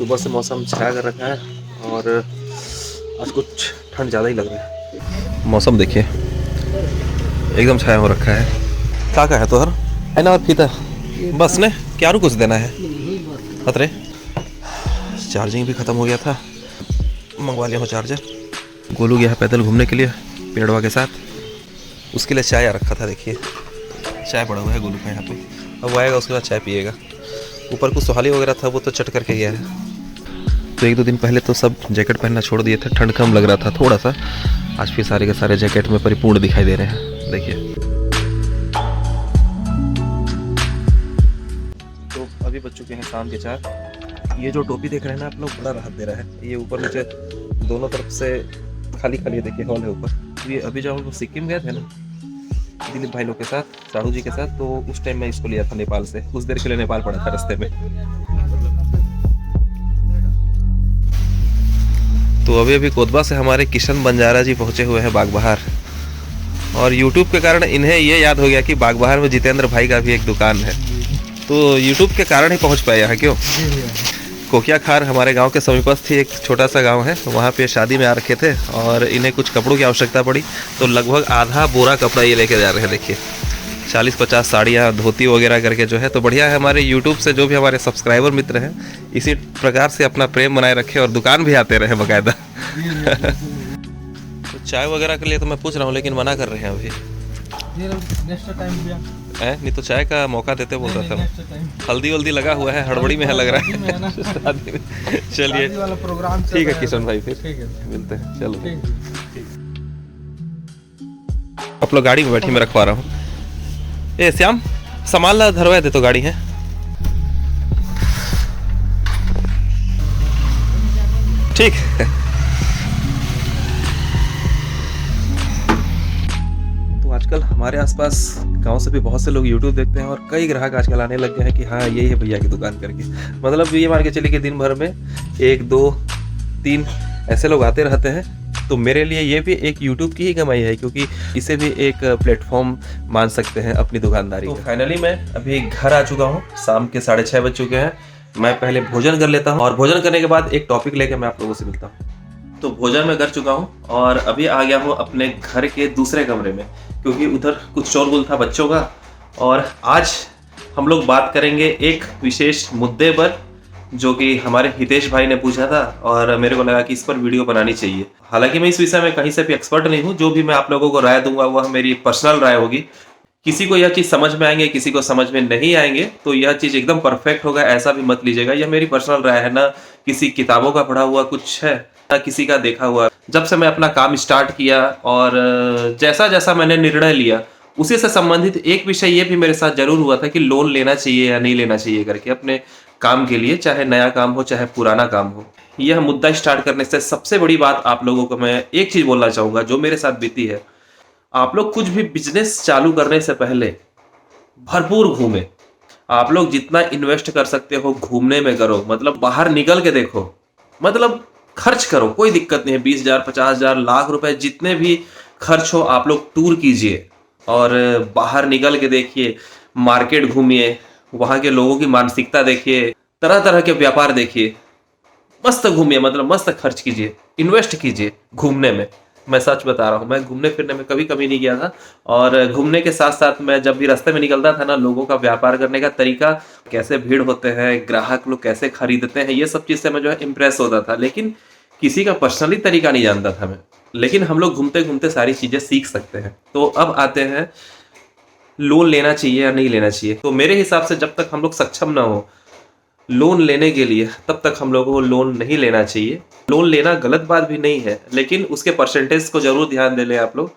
सुबह से मौसम छाया कर रखा है और आज कुछ ठंड ज़्यादा ही लग रहा है। मौसम देखिए एकदम छाया हो रखा है। क्या है तोहर है ना और फीता बस ने क्या कुछ देना है खतरे। चार्जिंग भी ख़त्म हो गया था, मंगवा लिया हो चार्जर। गोलू गया पैदल घूमने के लिए पेड़वा के साथ, उसके लिए चाय रखा था। देखिए चाय पड़ा हुआ है गोलू का यहाँ पे, अब वो आएगा उसके बाद चाय पिएगा। ऊपर कुछ सुहाली वगैरह था वो तो चट करके गया है। तो एक दो दिन पहले तो सब जैकेट पहनना छोड़ दिए थे, ठंड कम लग रहा था थोड़ा सा। आज फिर सारे के सारे जैकेट में परिपूर्ण दिखाई दे रहे हैं। देखिए तो अभी बच चुके हैं शाम के 4। ये जो टोपी देख रहे हैं ना आप लोग, बड़ा राहत दे रहा है। ये ऊपर नीचे दोनों तरफ से खाली खाली देखिए हॉल है ऊपर। ये अभी जब हम लोग सिक्किम गए थे ना दिलीप भाई लोग के साथ, साहू जी के साथ, तो उस टाइम मैं इसको लिया था नेपाल से। कुछ देर के लिए नेपाल पड़ा था रास्ते में। तो अभी अभी कोतबा से हमारे किशन बंजारा जी पहुंचे हुए हैं बागबहार, और YouTube के कारण इन्हें ये याद हो गया कि बागबहार में जितेंद्र भाई का भी एक दुकान है। तो YouTube के कारण ही पहुंच पाए यहाँ। क्यों? कोकिया खार हमारे गांव के समीपस्थ ही एक छोटा सा गांव है, वहाँ पे शादी में आ रखे थे और इन्हें कुछ कपड़ों की आवश्यकता पड़ी, तो लगभग आधा बोरा कपड़ा ये लेके जा रहे हैं। देखिए 40-50 साड़ियाँ धोती वगैरह करके जो है। तो बढ़िया है, हमारे YouTube से जो भी हमारे सब्सक्राइबर मित्र हैं इसी प्रकार से अपना प्रेम बनाए रखे और दुकान भी आते रहे बाकायदा। तो चाय वगैरह के लिए तो मैं पूछ रहा हूँ लेकिन मना कर रहे हैं अभी। नहीं तो चाय का मौका देते बोल रहा था। हल्दी वल्दी लगा हुआ है, हड़बड़ी में है लग रहा है। चलिए ठीक है किशन भाई, फिर मिलते हैं। चलो आप लोग गाड़ी में बैठी, मैं रखवा रहा हूँ। ए श्याम सामान ला धरवा दे तो गाड़ी है। ठीक है। तो आजकल हमारे आसपास गांव से भी बहुत से लोग YouTube देखते हैं और कई ग्राहक आजकल आने लग गए हैं कि हाँ यही है भैया की दुकान करके। मतलब ये मान के चलिए कि दिन भर में 1, 2, 3 ऐसे लोग आते रहते हैं। तो मेरे लिए ये भी एक YouTube की ही कमाई है, क्योंकि इसे भी एक प्लेटफॉर्म मान सकते हैं अपनी दुकानदारी। तो फाइनली मैं अभी घर आ चुका हूँ, शाम के 6:30 बज चुके हैं। मैं पहले भोजन कर लेता हूँ और भोजन करने के बाद एक टॉपिक लेकर मैं आप लोगों से मिलता हूँ। तो भोजन मैं कर चुका हूँ और अभी आ गया हूँ अपने घर के दूसरे कमरे में, क्योंकि उधर कुछ शोरगुल था बच्चों का। और आज हम लोग बात करेंगे एक विशेष मुद्दे पर, जो कि हमारे हितेश भाई ने पूछा था और मेरे को लगा कि इस पर वीडियो बनानी चाहिए। हालांकि मैं इस विषय में कहीं से भी एक्सपर्ट नहीं हूँ, जो भी मैं आप लोगों को राय दूंगा वह मेरी पर्सनल राय होगी। किसी को यह चीज़ समझ में आएंगे, किसी को समझ में नहीं आएंगे, तो यह चीज़ एकदम परफेक्ट होगा ऐसा भी मत लीजिएगा। यह मेरी पर्सनल राय है, ना किसी किताबों का पढ़ा हुआ कुछ है, ना किसी का देखा हुआ। जब से मैं अपना काम स्टार्ट किया और जैसा जैसा मैंने निर्णय लिया, उसी से संबंधित एक विषय ये भी मेरे साथ जरूर हुआ था कि लोन लेना चाहिए या नहीं लेना चाहिए करके अपने काम के लिए, चाहे नया काम हो चाहे पुराना काम हो। यह मुद्दा स्टार्ट करने से सबसे बड़ी बात आप लोगों को मैं एक चीज बोलना चाहूंगा जो मेरे साथ बीती है। आप लोग कुछ भी बिजनेस चालू करने से पहले भरपूर घूमे। आप लोग जितना इन्वेस्ट कर सकते हो घूमने में करो, मतलब बाहर निकल के देखो, मतलब खर्च करो, कोई दिक्कत नहीं है। 20,000, 50,000, लाख रुपए जितने भी खर्च हो आप लोग टूर कीजिए और बाहर निकल के देखिए, मार्केट घूमिए, वहाँ के लोगों की मानसिकता देखिए, तरह तरह के व्यापार देखिए, मस्त घूमिए, मतलब मस्त खर्च कीजिए, इन्वेस्ट कीजिए घूमने में। मैं सच बता रहा हूँ, मैं घूमने फिरने में कभी कमी नहीं किया था। और घूमने के साथ साथ मैं जब भी रास्ते में निकलता था ना, लोगों का व्यापार करने का तरीका, कैसे भीड़ होते हैं, ग्राहक लोग कैसे खरीदते हैं, ये सब चीज़ से मैं जो है इम्प्रेस होता था। लेकिन किसी का पर्सनली तरीका नहीं जानता था मैं। लेकिन हम लोग घूमते घूमते सारी चीज़ें सीख सकते हैं। तो अब आते हैं लोन लेना चाहिए या नहीं लेना चाहिए। तो मेरे हिसाब से जब तक हम लोग सक्षम ना हो लोन लेने के लिए, तब तक हम लोगों को लोन नहीं लेना चाहिए। लोन लेना गलत बात भी नहीं है, लेकिन उसके परसेंटेज को जरूर ध्यान दे लें आप लोग,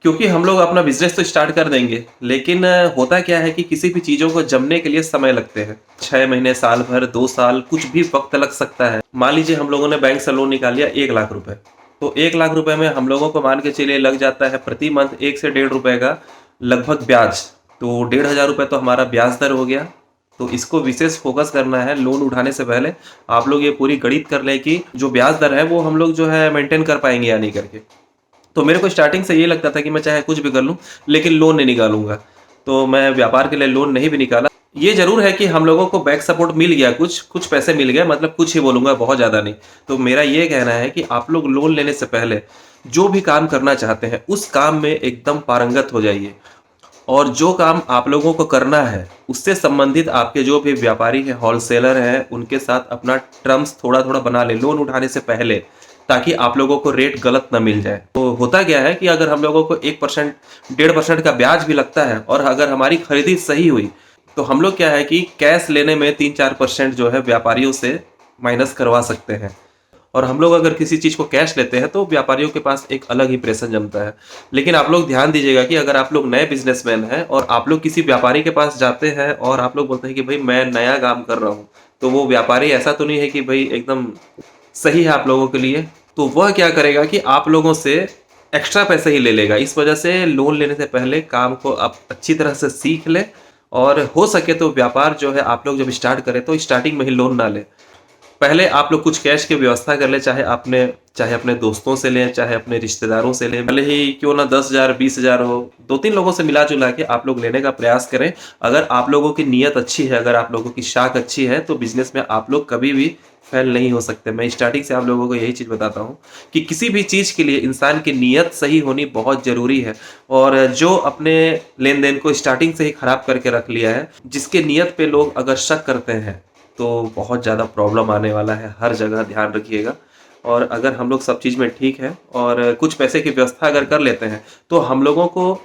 क्योंकि हम लोग अपना बिजनेस तो स्टार्ट कर देंगे, लेकिन होता क्या है कि किसी भी चीज़ों को जमने के लिए समय लगते हैं। 6 महीने, साल भर, 2 साल, कुछ भी वक्त लग सकता है। मान लीजिए हम लोगों ने बैंक से लोन निकाल लिया 1 लाख रुपए, तो 1 लाख रुपए में हम लोगों को मान के चलिए लग जाता है प्रति मंथ 1 से 1.5 रुपए का लगभग ब्याज। तो 1,500 रुपये तो हमारा ब्याज दर हो गया। तो इसको विशेष फोकस करना है। लोन उठाने से पहले आप लोग ये पूरी गणित कर लें कि जो ब्याज दर है वो हम लोग जो है मेंटेन कर पाएंगे या नहीं करके। तो मेरे को स्टार्टिंग से ये लगता था कि मैं चाहे कुछ भी कर लूँ लेकिन लोन नहीं निकालूंगा, तो मैं व्यापार के लिए लोन नहीं भी निकाला। ये ज़रूर है कि हम लोगों को बैक सपोर्ट मिल गया, कुछ पैसे मिल गए, मतलब कुछ ही बोलूँगा, बहुत ज़्यादा नहीं। तो मेरा ये कहना है कि आप लोग लोन लेने से पहले जो भी काम करना चाहते हैं, उस काम में एकदम पारंगत हो जाइए। और जो काम आप लोगों को करना है, उससे संबंधित आपके जो भी व्यापारी हैं, होलसेलर हैं, उनके साथ अपना टर्म्स थोड़ा-थोड़ा बना लें लोन उठाने से पहले, ताकि आप लोगों को रेट गलत ना मिल जाए। तो होता क्या है कि अगर हम लोगों को 1% 1.5% का ब्याज भी लगता है और अगर हमारी खरीदी सही हुई, तो हम लोग क्या है कि कैश लेने में 3-4% जो है व्यापारियों से माइनस करवा सकते हैं। और हम लोग अगर किसी चीज़ को कैश लेते हैं तो व्यापारियों के पास एक अलग ही प्रेशर जमता है। लेकिन आप लोग ध्यान दीजिएगा कि अगर आप लोग नए बिजनेसमैन हैं और आप लोग किसी व्यापारी के पास जाते हैं और आप लोग बोलते हैं कि भाई मैं नया काम कर रहा हूँ, तो वो व्यापारी ऐसा तो नहीं है कि भाई एकदम सही है आप लोगों के लिए। तो वह क्या करेगा कि आप लोगों से एक्स्ट्रा पैसे ही ले लेगा। इस वजह से लोन लेने से पहले काम को आप अच्छी तरह से सीख लें और हो सके तो व्यापार जो है आप लोग जब स्टार्ट करें तो स्टार्टिंग में ही लोन ना लें। पहले आप लोग कुछ कैश की व्यवस्था कर लें, चाहे अपने दोस्तों से लें, चाहे अपने रिश्तेदारों से लें, भले ही क्यों ना 10,000 20,000 हो, 2-3 लोगों से मिला-जुला के आप लोग लेने का प्रयास करें। अगर आप लोगों की नीयत अच्छी है, अगर आप लोगों की शाख अच्छी है, तो बिज़नेस में आप लोग कभी भी फेल नहीं हो सकते। मैं स्टार्टिंग से आप लोगों को यही चीज़ बताता हूँ कि किसी भी चीज़ के लिए इंसान की नीयत सही होनी बहुत ज़रूरी है। और जो अपने लेन-देन को स्टार्टिंग से ही खराब करके रख लिया है, जिसके नीयत पे लोग अगर शक करते हैं, तो बहुत ज़्यादा प्रॉब्लम आने वाला है, हर जगह ध्यान रखिएगा। और अगर हम लोग सब चीज़ में ठीक हैं और कुछ पैसे की व्यवस्था अगर कर लेते हैं, तो हम लोगों को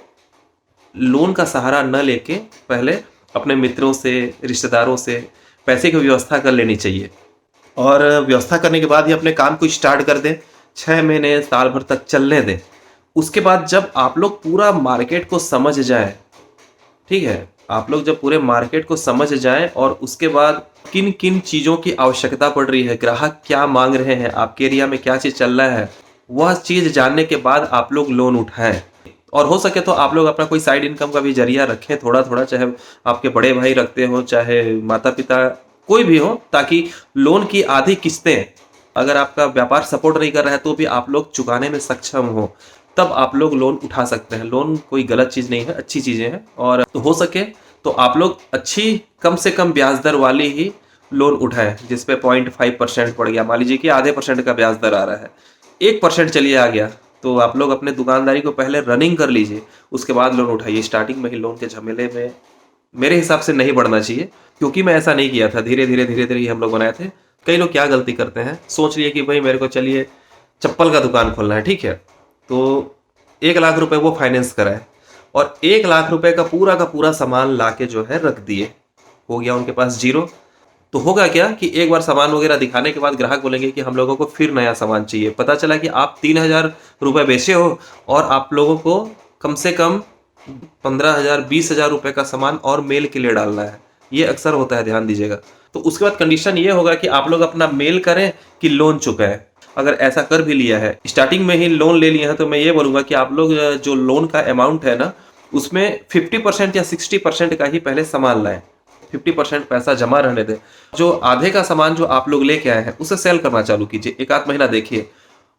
लोन का सहारा न लेके पहले अपने मित्रों से, रिश्तेदारों से पैसे की व्यवस्था कर लेनी चाहिए। और व्यवस्था करने के बाद ही अपने काम को स्टार्ट कर दें, 6 महीने, साल भर तक चलने दें। उसके बाद जब आप लोग पूरा मार्केट को समझ जाएँ, ठीक है? आप लोग जब पूरे मार्केट को समझ जाएँ और उसके बाद किन-किन चीज़ों की आवश्यकता पड़ रही है, ग्राहक क्या माँग रहे हैं, आपके एरिया में क्या चीज़ चल रहा है, वह चीज़ जानने के बाद आप लोग लोन उठाएँ। और हो सके तो आप लोग अपना कोई साइड इनकम का भी ज़रिया रखें थोड़ा-थोड़ा, चाहे आपके बड़े भाई रखते हों, चाहे माता-पिता, कोई भी हो, ताकि लोन की आधी किस्तें अगर आपका व्यापार सपोर्ट नहीं कर रहा है, तो भी आप लोग चुकाने में सक्षम हो। तब आप लोग लोन उठा सकते हैं। लोन कोई गलत चीज़ नहीं है, अच्छी चीज़ें हैं। और तो हो सके तो आप लोग अच्छी कम से कम ब्याज दर वाली ही लोन उठाएँ, जिस पे 0.5% पड़ गया। मान लीजिए कि आधे % का ब्याज दर आ रहा है, 1% चलिए आ गया, तो आप लोग अपने दुकानदारी को पहले रनिंग कर लीजिए, उसके बाद लोन उठाइए। स्टार्टिंग में ही लोन के झमेले में मेरे हिसाब से नहीं बढ़ना चाहिए, क्योंकि मैं ऐसा नहीं किया था। धीरे-धीरे ही हम लोग बनाए थे। कई लोग क्या गलती करते हैं, सोच लिए कि भाई मेरे को चलिए चप्पल का दुकान खोलना है, ठीक है? तो 1 लाख रुपए वो फाइनेंस कराए और 1 लाख रुपए का पूरा सामान लाके जो है रख दिए। हो गया उनके पास ज़ीरो। तो होगा क्या कि एक बार सामान वगैरह दिखाने के बाद ग्राहक बोलेंगे कि हम लोगों को फिर नया सामान चाहिए। पता चला कि आप 3,000 रुपए बेचे हो और आप लोगों को कम से कम 15,000 20,000 रुपए का सामान और मेल के लिए डालना है। ये अक्सर होता है, ध्यान दीजिएगा। तो उसके बाद कंडीशन ये होगा कि आप लोग अपना मेल करें कि लोन चुकाएं। अगर ऐसा कर भी लिया है, स्टार्टिंग में ही लोन ले लिया है, तो मैं ये बोलूँगा कि आप लोग जो लोन का अमाउंट है ना, उसमें 50% या 60% का ही पहले सामान लाएँ। 50% पैसा जमा रहने दें। जो आधे का सामान जो आप लोग लेके आए हैं, उसे सेल करना चालू कीजिए। 1 आध महीना देखिए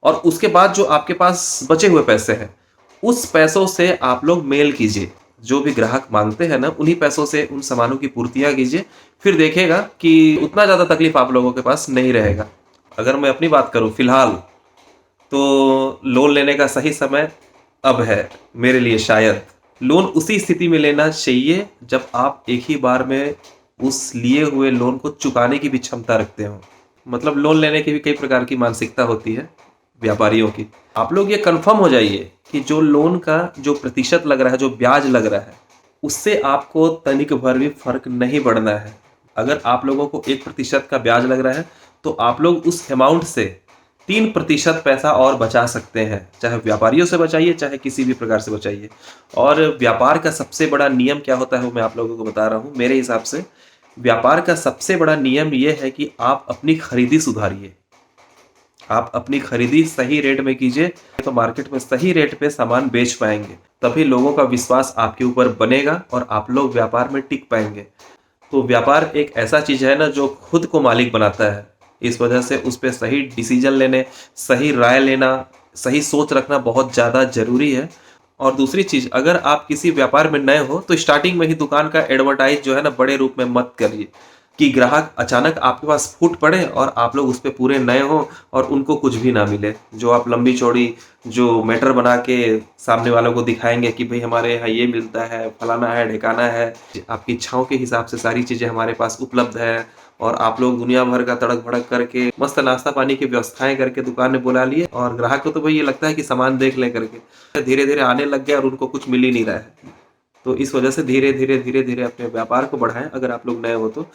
और उसके बाद जो आपके पास बचे हुए पैसे हैं, उस पैसों से आप लोग मेल कीजिए। जो भी ग्राहक माँगते हैं ना, उन्हीं पैसों से उन सामानों की पूर्तियाँ कीजिए। फिर देखिएगा कि उतना ज़्यादा तकलीफ आप लोगों के पास नहीं रहेगा। अगर मैं अपनी बात करूँ फिलहाल, तो लोन लेने का सही समय अब है मेरे लिए शायद। लोन उसी स्थिति में लेना चाहिए जब आप एक ही बार में उस लिए हुए लोन को चुकाने की भी क्षमता रखते हो। मतलब लोन लेने की भी कई प्रकार की मानसिकता होती है व्यापारियों की। आप लोग ये कन्फर्म हो जाइए कि जो लोन का जो प्रतिशत लग रहा है, जो ब्याज लग रहा है, उससे आपको तनिक भर भी फ़र्क नहीं पड़ना है। अगर आप लोगों को 1% का ब्याज लग रहा है, तो आप लोग उस अमाउंट से 3% पैसा और बचा सकते हैं। चाहे व्यापारियों से बचाइए, चाहे किसी भी प्रकार से बचाइए। और व्यापार का सबसे बड़ा नियम क्या होता है, वो मैं आप लोगों को बता रहा हूँ। मेरे हिसाब से व्यापार का सबसे बड़ा नियम ये है कि आप अपनी खरीदी सुधारिए। आप अपनी खरीदी सही रेट में कीजिए, तो मार्केट में सही रेट पे सामान बेच पाएंगे। तभी लोगों का विश्वास आपके ऊपर बनेगा और आप लोग व्यापार में टिक पाएंगे। तो व्यापार एक ऐसा चीज़ है ना, जो खुद को मालिक बनाता है। इस वजह से उस पे सही डिसीजन लेने, सही राय लेना, सही सोच रखना बहुत ज़्यादा ज़रूरी है। और दूसरी चीज, अगर आप किसी व्यापार में नए हो तो स्टार्टिंग में ही दुकान का एडवर्टाइज जो है ना बड़े रूप में मत करिए, कि ग्राहक अचानक आपके पास फूट पड़े और आप लोग उस पे पूरे नए हो और उनको कुछ भी ना मिले। जो आप लंबी चौड़ी जो मैटर बना के सामने वालों को दिखाएंगे कि भाई हमारे यहाँ ये मिलता है, फलाना है, ढिकाना है, आपकी इच्छाओं के हिसाब से सारी चीजें हमारे पास उपलब्ध है, और आप लोग दुनिया भर का तड़क भड़क करके मस्त नाश्ता पानी की व्यवस्थाएं करके दुकान में बुला लिए, और ग्राहक को तो भाई ये लगता है कि सामान देख ले करके धीरे धीरे आने लग गया और उनको कुछ मिल ही नहीं रहा है। तो इस वजह से धीरे धीरे धीरे धीरे अपने व्यापार को बढ़ाएं अगर आप लोग नए हो तो।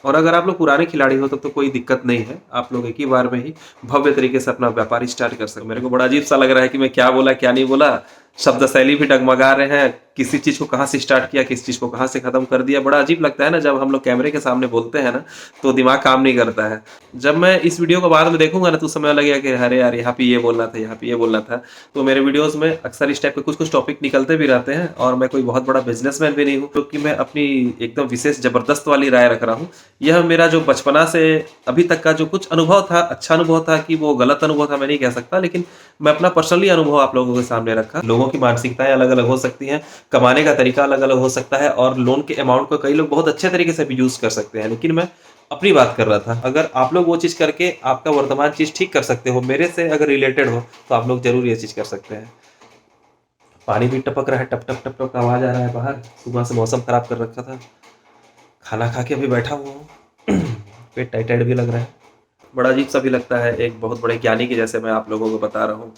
और अगर आप लोग पुराने खिलाड़ी हो तो कोई दिक्कत नहीं है, आप लोग एक ही बार में ही भव्य तरीके से अपना व्यापार स्टार्ट कर सकते। मेरे को बड़ा अजीब सा लग रहा है कि मैं क्या बोला क्या नहीं बोला, शब्द शैली भी डगमगा रहे हैं, किसी चीज को कहाँ से स्टार्ट किया किस चीज को कहाँ से खत्म कर दिया। बड़ा अजीब लगता है ना जब हम लोग कैमरे के सामने बोलते हैं ना, तो दिमाग काम नहीं करता है। जब मैं इस वीडियो को बाद में देखूंगा ना तो समय लगेगा कि अरे यार यहाँ पे ये बोलना था, यहाँ पे ये बोलना था। तो मेरे वीडियोस में अक्सर इस टाइप के कुछ कुछ टॉपिक निकलते भी रहते हैं, और मैं कोई बहुत बड़ा बिजनेसमैन भी नहीं हूँ क्योंकि मैं अपनी एकदम विशेष जबरदस्त वाली राय रख रहा हूँ। यह मेरा जो बचपना से अभी तक का जो कुछ अनुभव था, अच्छा अनुभव था कि वो गलत अनुभव था मैं नहीं कह सकता, लेकिन मैं अपना पर्सनली अनुभव आप लोगों के सामने रखा। लोगों की मानसिकताएं अलग अलग हो सकती हैं, कमाने का तरीका अलग अलग हो सकता है, और लोन के अमाउंट को कई लोग बहुत अच्छे तरीके से भी यूज कर सकते हैं, लेकिन मैं अपनी बात कर रहा था। अगर आप लोग वो चीज करके आपका वर्तमान चीज ठीक कर सकते हो, मेरे से अगर रिलेटेड हो, तो आप लोग जरूर ये चीज कर सकते हैं। पानी भी टपक रहा है, टप टप टप टप का आवाज आ रहा है बाहर। सुबह से मौसम खराब कर रखा था, खाना खा के अभी बैठा हुआ हूँ। पेट टाइट टाइट भी लग रहा है, बड़ा अजीब सा भी लगता है, एक बहुत बड़े ज्ञानी के जैसे मैं आप लोगों को बता रहा हूँ।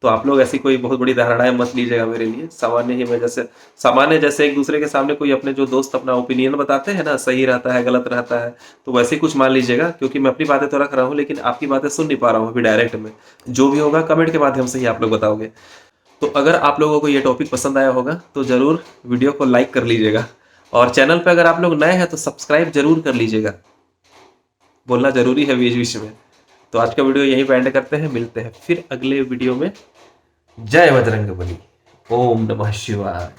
तो आप लोग ऐसी कोई बहुत बड़ी धारणाएं मत लीजिएगा मेरे लिए। सामान्य ही मैं जैसे एक दूसरे के सामने कोई अपने जो दोस्त अपना ओपिनियन बताते हैं ना, सही रहता है गलत रहता है, तो वैसे ही कुछ मान लीजिएगा, क्योंकि मैं अपनी बातें तो रख रहा हूँ लेकिन आपकी बातें सुन नहीं पा रहा हूँ अभी डायरेक्ट में। जो भी होगा कमेंट के माध्यम से ही आप लोग बताओगे। तो अगर आप लोगों को ये टॉपिक पसंद आया होगा तो जरूर वीडियो को लाइक कर लीजिएगा, और चैनल पर अगर आप लोग नए हैं तो सब्सक्राइब जरूर कर लीजिएगा, बोलना जरूरी है बीच बीच में। तो आज का वीडियो यहीं पे एंड करते हैं, मिलते हैं फिर अगले वीडियो में। जय बजरंगबली, ओम नमः शिवाय।